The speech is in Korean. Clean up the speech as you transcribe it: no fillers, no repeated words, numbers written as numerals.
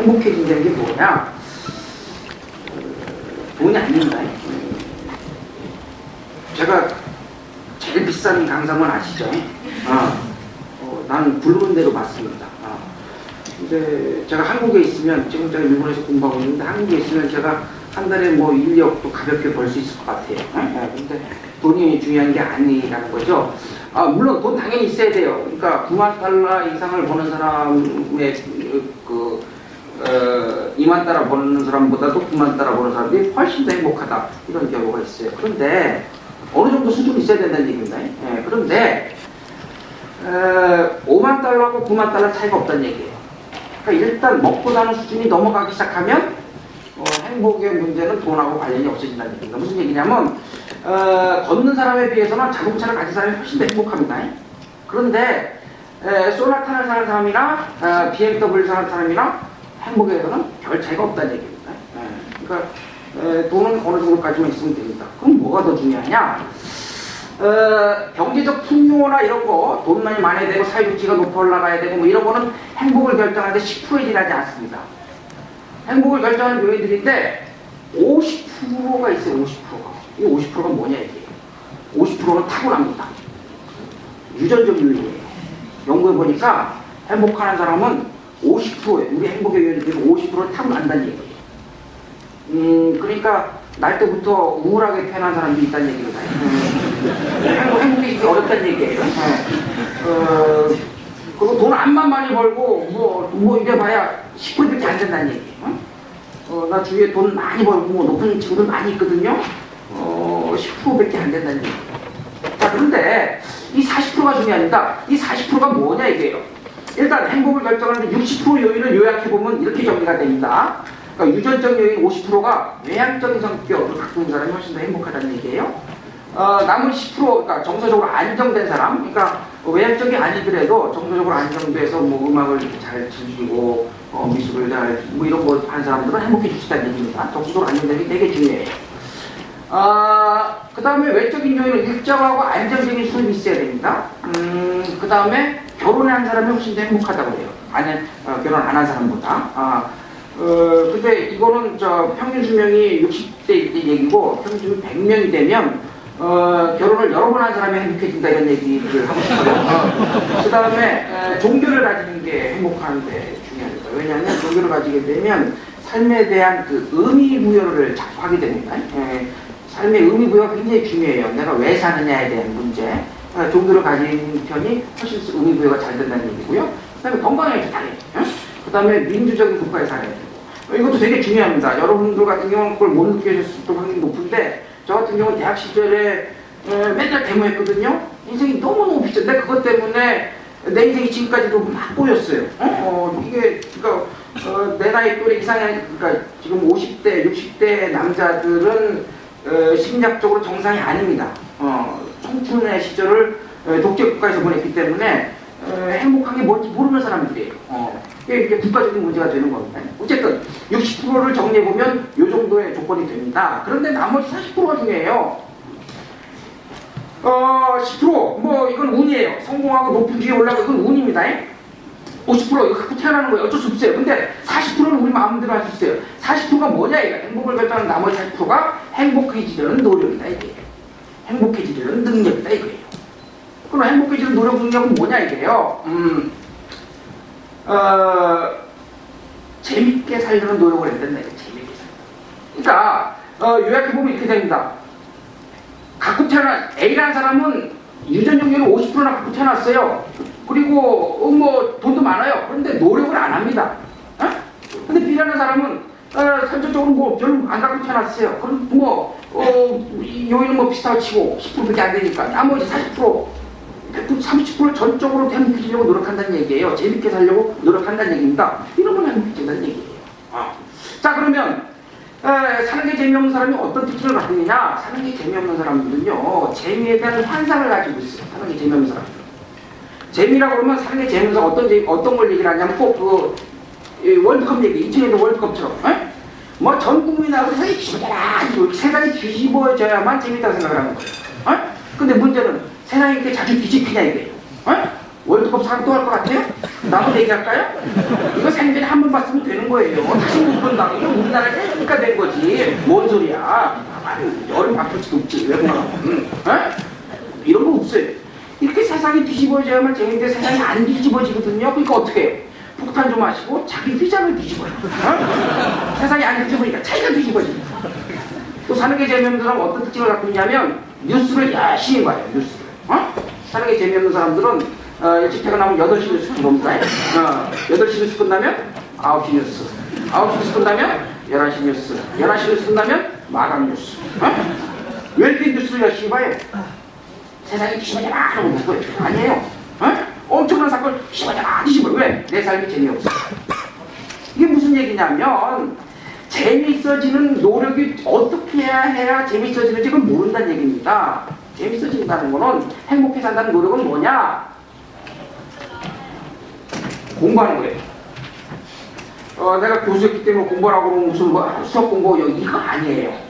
행복해진다는 게 뭐냐? 돈이 아닙니다. 제가 제일 비싼 강사만 아시죠? 나는 굵은 대로 받습니다. 근데 제가 한국에 있으면, 지금 제가 일본에서 공부하고 있는데, 한국에 있으면 제가 한 달에 뭐 1억도 가볍게 벌 수 있을 것 같아요. 근데 돈이 중요한 게 아니라는 거죠. 물론 돈 당연히 있어야 돼요. 그러니까 9만 달러 이상을 버는 사람의 2만 달러 버는 사람보다도 9만 달러 버는 사람들이 훨씬 더 행복하다. 이런 경우가 있어요. 그런데 어느 정도 수준이 있어야 된다는 얘기입니다. 그런데 5만 달러하고 9만 달러 차이가 없다는 얘기예요. 그러니까 일단 먹고 사는 수준이 넘어가기 시작하면 행복의 문제는 돈하고 관련이 없어진다는 얘기입니다. 무슨 얘기냐면 걷는 사람에 비해서는 자동차를 가진 사람이 훨씬 더 행복합니다. 그런데 소나타를 사는 사람이나 BMW 사는 사람이나 행복에 대해서는 별 차이가 없다는 얘기입니다. 그러니까 돈은 어느 정도까지만 있으면 됩니다. 그럼 뭐가 더 중요하냐? 경제적 풍요나 이런 거, 돈만이 많아야 되고 사회복지가 높아 올라가야 되고 뭐 이런 거는 행복을 결정하는데 10%에 지나지 않습니다. 행복을 결정하는 요인들인데 50%가 있어요. 50%가. 이 50%가 뭐냐 이게. 50%는 타고납니다. 유전적 요인이에요. 연구해 보니까 행복하는 사람은 50%에 우리 행복의 요인이 50%를 타고난다는 얘기예요. 그러니까 날 때부터 우울하게 태어난 사람들이 있다는 얘기거든요. 행복해지기 어렵다는 얘기예요. 그리고 돈 암만 많이 벌고 뭐 이래봐야 10%밖에 안 된다는 얘기예요. 나 주위에 돈 많이 벌고 뭐 높은 친구들 많이 있거든요. 10%밖에 안 된다는 얘기예요. 자, 그런데 이 40%가 중요합니다. 이 40%가 뭐냐 이게요. 일단 행복을 결정하는데 60% 요인을 요약해보면 이렇게 정리가 됩니다. 그러니까 유전적 요인 50%가 외향적인 성격을 갖고 있는 사람이 훨씬 더 행복하다는 얘기예요. 남은 10%, 그러니까 정서적으로 안정된 사람, 그러니까 외향적이 아니더라도 정서적으로 안정돼서 뭐 음악을 잘 즐기고 미술을 잘 뭐 이런 거 하는 사람들은 행복해질 수 있다는 얘기입니다. 정서적으로 안정되는 게 되게 중요해요. 그 다음에 외적인 요인은 일정하고 안정적인 수입이 있어야 됩니다. 그 다음에 결혼한 사람이 훨씬 더 행복하다고 해요. 결혼 안 한 사람보다. 근데 이거는 평균 수명이 60대일 때 얘기고 평균 100명이 되면 결혼을 여러 번 한 사람이 행복해진다 이런 얘기를 하고 싶어요. 그 다음에 종교를 가지는 게 행복하는데 중요합니다. 왜냐하면 종교를 가지게 되면 삶에 대한 그 의미부여를 자꾸 하게 됩니다. 삶의 의미부여가 굉장히 중요해요. 내가 왜 사느냐에 대한 문제. 종교를 가진 편이 훨씬 의미부여가 잘 된다는 얘기고요. 그 다음에 건강하게 잘해요. 그 다음에 민주적인 국가에 살아야 되고. 이것도 되게 중요합니다. 여러분들 같은 경우는 그걸 못 느끼실 수도 확률이 높은데 저 같은 경우는 대학 시절에 맨날 데모했거든요. 인생이 너무너무 비싼데 그것 때문에 내 인생이 지금까지도 막 꼬였어요. 이게 그러니까 내 나이 또래 이상의 그러니까 지금 50대, 60대 남자들은 심리학적으로 정상이 아닙니다. 청춘의 시절을 독재국가에서 보냈기 때문에 행복한 게 뭔지 모르는 사람들이에요. 이게 국가적인 문제가 되는 겁니다. 어쨌든 60%를 정리해보면 이 정도의 조건이 됩니다. 그런데 나머지 40%가 중요해요. 10% 뭐 이건 운이에요. 성공하고 높은 뒤에 올라가고 이건 운입니다. 50% 이거 갖고 태어나는 거예요. 어쩔 수 없어요. 근데 40%는 우리 마음대로 할 수 있어요. 40%가 뭐냐 이거. 행복을 결정하는 나머지 40%가 행복해지려는 노력이다 이게. 행복해지려는 능력이다 이거예요. 그럼 행복해지는 노력 능력은 뭐냐 이게요. 재밌게 살려는 노력을 해야 된다. 재밌게 살려. 그러니까 요약해보면 이렇게 됩니다. 갖고 태어난 A라는 사람은 유전적 요인 50%나 갖고 태어났어요. 그리고 뭐 돈도 많아요. 그런데 노력을 안 합니다. 근데 B라는 사람은 선천적으로 뭐 별로 안 갖고 태어났어요. 그럼 뭐 요인은 뭐 비슷하게 치고 10%밖에 안 되니까 나머지 40% 30% 전적으로 행복해지려고 노력한다는 얘기예요. 재밌게 살려고 노력한다는 얘기입니다. 이러면 행복해진다는 얘기예요. 자, 그러면 사는 게 재미없는 사람이 어떤 특징을 갖고 있느냐? 사는 게 재미없는 사람들은요, 재미에 대한 환상을 가지고 있어요. 사는 게 재미없는 사람들. 재미라고 그러면 사는 게 재미없는 사람 어떤 걸 얘기를 하냐면 꼭 월드컵 얘기, 2002년 월드컵처럼 뭐 전 국민하고 세상이 뒤집어져야만 재밌다고 생각을 하는 거예요. 근데 문제는 세상이 이렇게 자주 뒤집히냐 이거예요. 월드컵 사람 또 할 것 같아요? 나도 얘기할까요? 이거 생전에 한 번 봤으면 되는 거예요. 다시 못 본다고. 이거 우리나라에 생기니까 된 거지. 뭔 소리야. 아니, 여름 바쁠 수도 없지. 외국나가면. 이런 거 없어요. 이렇게 세상이 뒤집어져야만 재밌는데 세상이 안 뒤집어지거든요. 그러니까 어떻게 해요? 폭탄 좀 하시고 자기 휘장을 뒤집어요. 세상이 안 뒤집어지니까 자기가 뒤집어집니다. 또 사는 게 재미없는 사람은 어떤 특징을 갖고 있냐면 뉴스를 열심히 봐요. 뉴스를. 사는 게 재미없는 사람들은 일찍 퇴근하면 8시 뉴스 봅니다. 8시 뉴스 끝나면 9시 뉴스. 9시 뉴스 끝나면 11시 뉴스. 11시 뉴스 끝나면 마감 뉴스. 왜 이렇게 뉴스를 열심히 봐요? 세상이 뒤집어져라 하는 거 뭐예요? 아니에요. 엄청난 사건 뒤집어져라 뒤집어. 왜? 내 삶이 재미없어. 이게 무슨 얘기냐면 재미있어지는 노력이 어떻게 해야 재미있어지는지 그걸 모른다는 얘기입니다. 재미있어진다는 거는 행복해 산다는 노력은 뭐냐? 공부하는 거예요. 내가 교수였기 때문에 공부하라고 그러면 무슨 수업 공부 이거 아니에요.